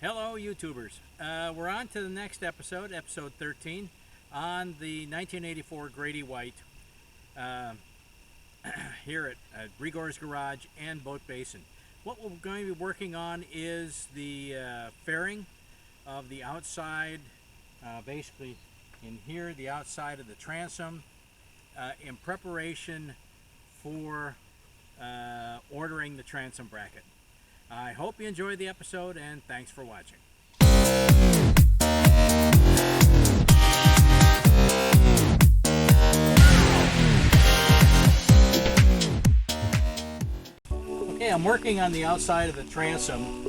Hello YouTubers. We're on to the next episode, episode 13, on the 1984 Grady White here at Grigor's Garage and Boat Basin. What we're going to be working on is the fairing of the outside, basically in here, the outside of the transom, in preparation for ordering the transom bracket. I hope you enjoyed the episode, and thanks for watching. Okay, I'm working on the outside of the transom,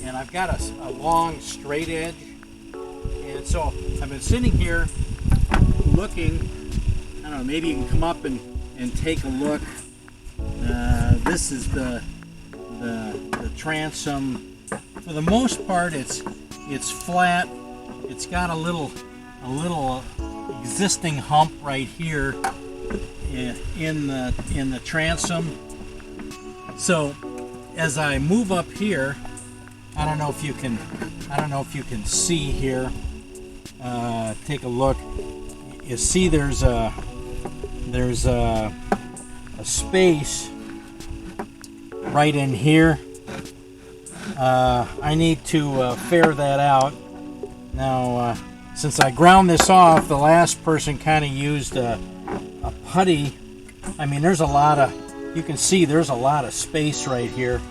and I've got a long straight edge, and so I've been sitting here looking. I don't know, maybe you can come up and take a look. This is the transom. For the most part, it's flat. It's got a little existing hump right here in the transom. So as I move up here, I don't know if you can see here. Take a look. You see there's a space right in here. I need to fair that out. Now, since I ground this off, the last person kind of used a putty. I mean, there's a lot of, you can see there's a lot of space right here.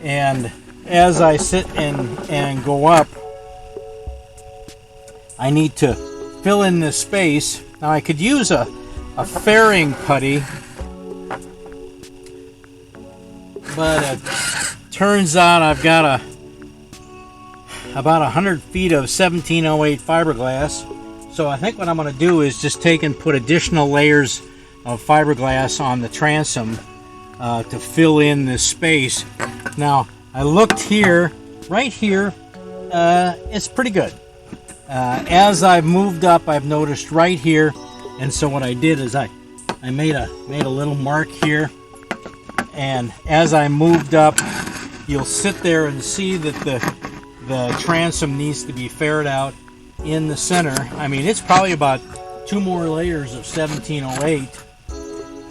And as I sit and go up, I need to fill in this space. Now, I could use a fairing putty, but it turns out I've got about 100 feet of 1708 fiberglass. So I think what I'm going to do is just take and put additional layers of fiberglass on the transom to fill in this space. Now, I looked here, right here, it's pretty good. As I've moved up, I've noticed right here, and so what I did is I made a little mark here, and as I moved up, you'll sit there and see that the transom needs to be faired out in the center. I mean, it's probably about 2 more layers of 1708,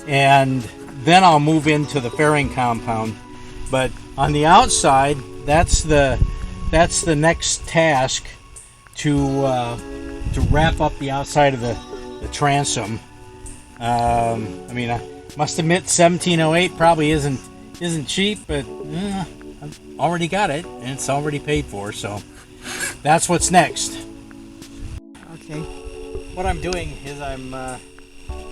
and then I'll move into the fairing compound. But on the outside, that's the next task to wrap up the outside of the transom. I mean, I must admit 1708 probably isn't cheap, but I've already got it and it's already paid for, so that's what's next. Okay, what I'm doing is I'm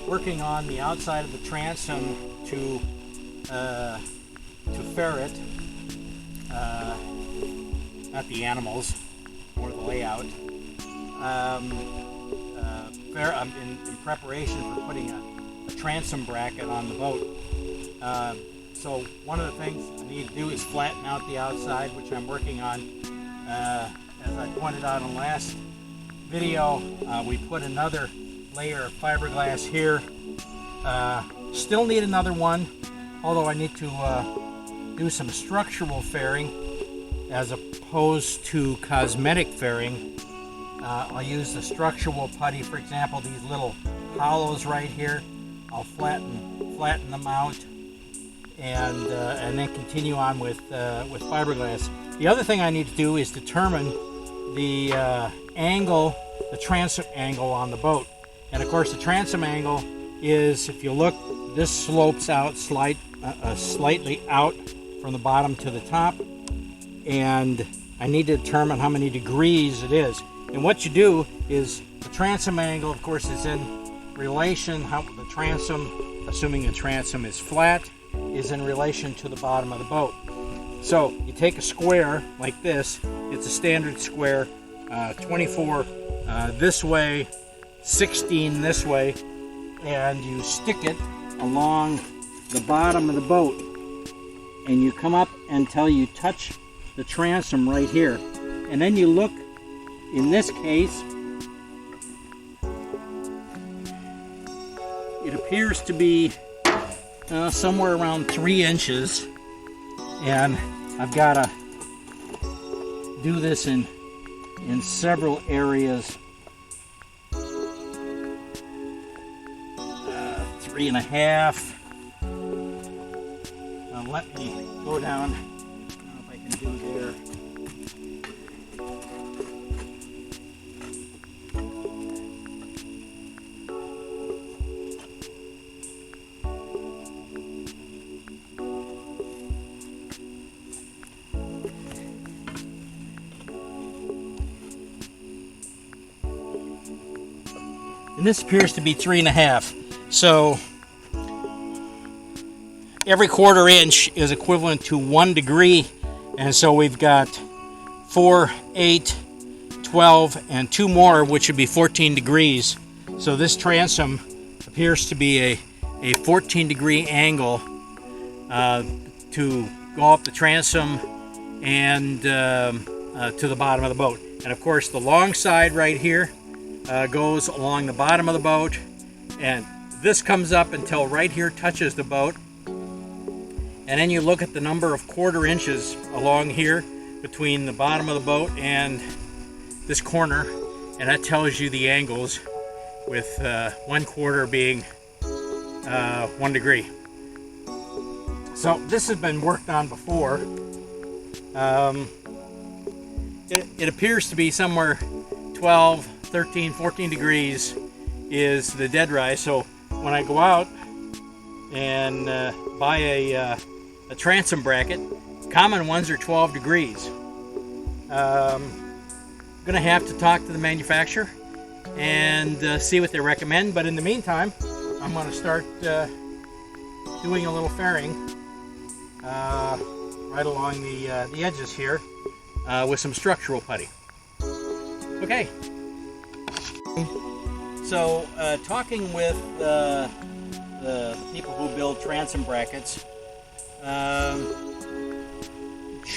working on the outside of the transom to ferret, not the animals, or the layout. I'm in preparation for putting a transom bracket on the boat. So one of the things I need to do is flatten out the outside, which I'm working on. As I pointed out in the last video, we put another layer of fiberglass here. Still need another one, although I need to do some structural fairing as opposed to cosmetic fairing. I'll use the structural putty, for example, these little hollows right here. I'll flatten them out, and then continue on with fiberglass. The other thing I need to do is determine the angle, the transom angle on the boat. And of course, the transom angle is, if you look, this slopes out slightly out from the bottom to the top, and I need to determine how many degrees it is. And what you do is the transom angle, of course, is in relation, how the transom, assuming the transom is flat, is in relation to the bottom of the boat. So you take a square like this, it's a standard square, 24 this way, 16 this way, and you stick it along the bottom of the boat, and you come up until you touch the transom right here. And then you look, in this case, it appears to be somewhere around 3 inches, and I've got a do this in several areas. 3.5. Now let me go down. I don't know if I can do there. And this appears to be 3.5. So every 1/4 inch is equivalent to 1 degree. And so we've got 4, 8, 12, and 2 more, which would be 14 degrees. So this transom appears to be a 14-degree angle to go up the transom and to the bottom of the boat. And of course the long side right here goes along the bottom of the boat, and this comes up until right here touches the boat. And then you look at the number of 1/4 inches along here between the bottom of the boat and this corner, and that tells you the angles, with 1/4 being 1 degree. So this has been worked on before. It appears to be somewhere 12, 13, 14 degrees is the dead rise. So when I go out and buy a transom bracket, common ones are 12 degrees. I'm gonna have to talk to the manufacturer and see what they recommend, but in the meantime I'm gonna start doing a little fairing right along the edges here with some structural putty. Okay. So talking with the people who build transom brackets,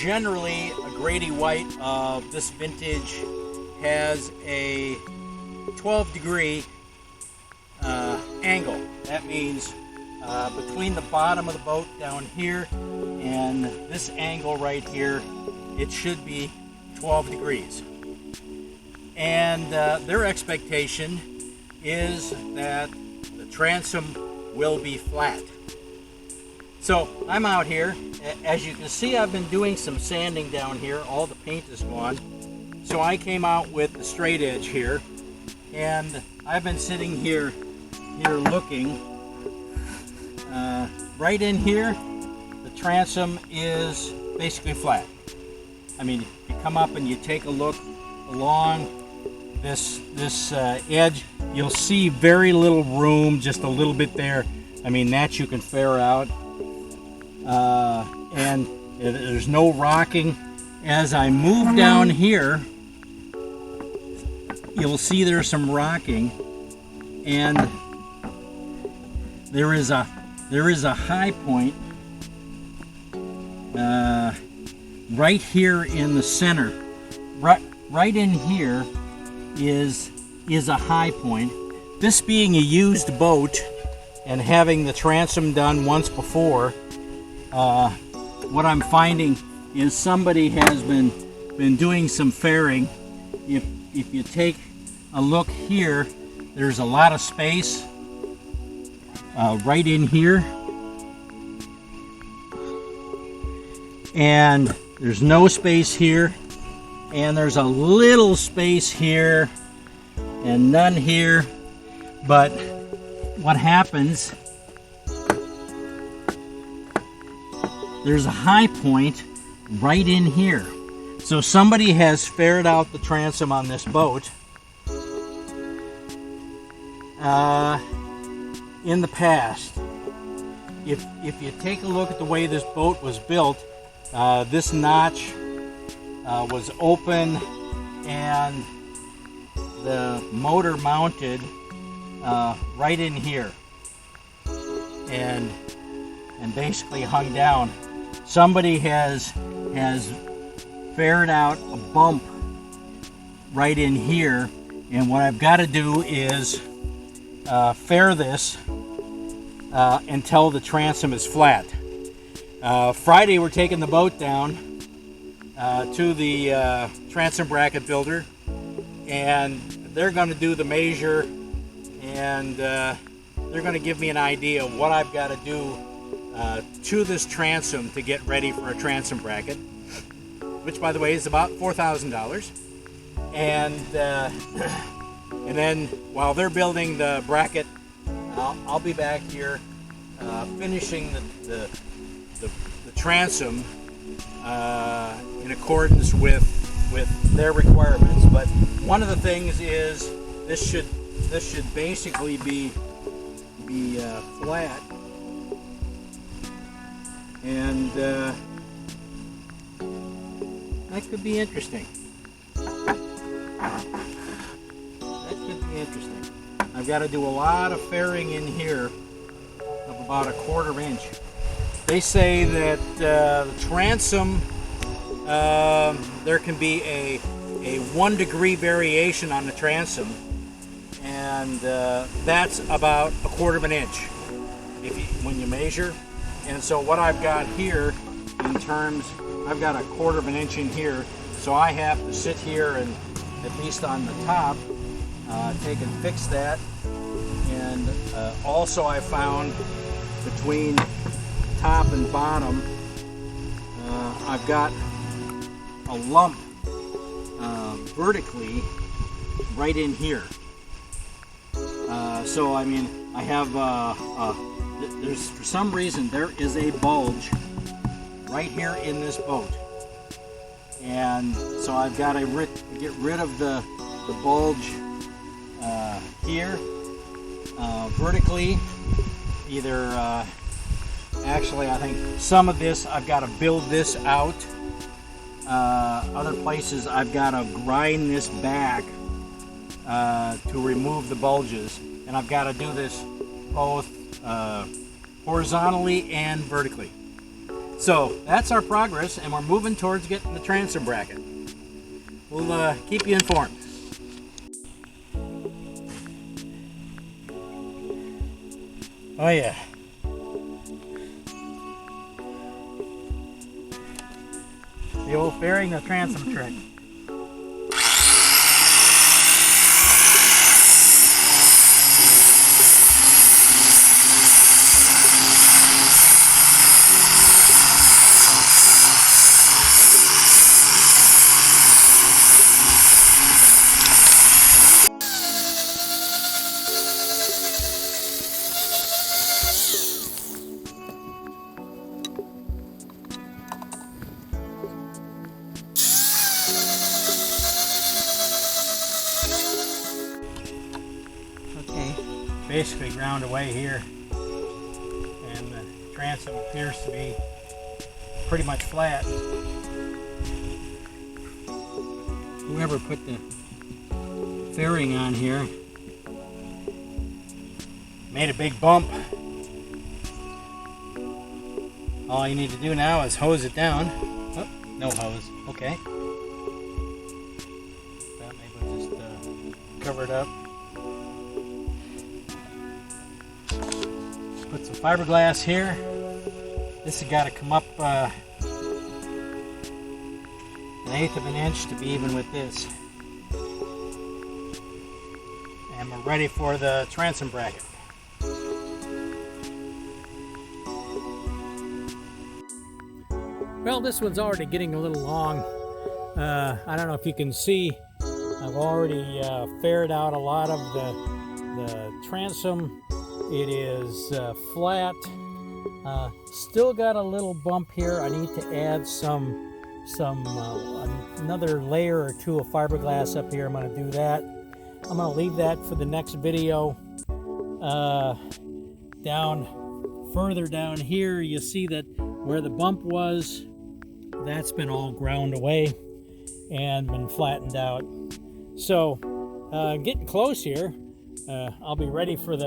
generally a Grady white of this vintage has a 12-degree angle. That means between the bottom of the boat down here and this angle right here, it should be 12 degrees. And their expectation is that the transom will be flat. So I'm out here. As you can see, I've been doing some sanding down here. All the paint is gone. So I came out with the straight edge here, and I've been sitting here looking. Right in here, the transom is basically flat. I mean, you come up and you take a look along this edge, you'll see very little room, just a little bit there. I mean, that you can fair out. And there's no rocking. As I move down here, you'll see there's some rocking, and there is a high point right here in the center. Right in here is a high point. This being a used boat and having the transom done once before, what I'm finding is somebody has been doing some fairing. If you take a look here, there's a lot of space right in here, and there's no space here, and there's a little space here and none here. But what happens, there's a high point right in here. So somebody has faired out the transom on this boat in the past. If you take a look at the way this boat was built, this notch was open and the motor mounted right in here and basically hung down. Somebody has faired out a bump right in here, and what I've got to do is fair this until the transom is flat. Friday we're taking the boat down, to the transom bracket builder, and they're going to do the measure, and they're going to give me an idea of what I've got to do to this transom to get ready for a transom bracket, which, by the way, is about $4,000. And then while they're building the bracket, I'll be back here finishing the transom in accordance with their requirements. But one of the things is this should basically be flat, and that could be interesting. I've got to do a lot of fairing in here of about 1/4 inch. They say that the transom, there can be a 1 degree variation on the transom, and that's about 1/4 inch when you measure. And so what I've got here in terms, I've got 1/4 inch in here, so I have to sit here and at least on the top take and fix that. And also I found between top and bottom I've got a lump vertically right in here. So I mean, I have there's, for some reason, there is a bulge right here in this boat, and so I've got to get rid of the bulge here vertically. Either actually, I think some of this I've got to build this out. Other places I've got to grind this back to remove the bulges, and I've got to do this both horizontally and vertically. So that's our progress, and we're moving towards getting the transom bracket. We'll keep you informed. Oh yeah. The old fairing the transom trick. Basically ground away here, and the transom appears to be pretty much flat. Whoever put the fairing on here made a big bump. All you need to do now is hose it down. Oh, no hose. Okay. Maybe we'll just cover it up. Put some fiberglass here. This has got to come up 1/8 of an inch to be even with this. And we're ready for the transom bracket. Well, this one's already getting a little long. I don't know if you can see, I've already faired out a lot of the transom. It is flat. Still got a little bump here. I need to add another layer or two of fiberglass up here. I'm going to do that. I'm going to leave that for the next video. Further down here, you see that where the bump was, that's been all ground away and been flattened out. So getting close here. I'll be ready for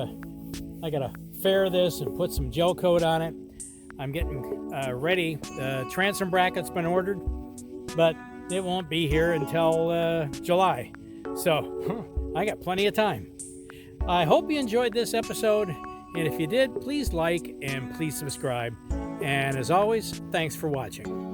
I gotta fair this and put some gel coat on it. I'm getting ready. Transom bracket's been ordered, but it won't be here until July. So I got plenty of time. I hope you enjoyed this episode, and if you did, please like and please subscribe. And as always, thanks for watching.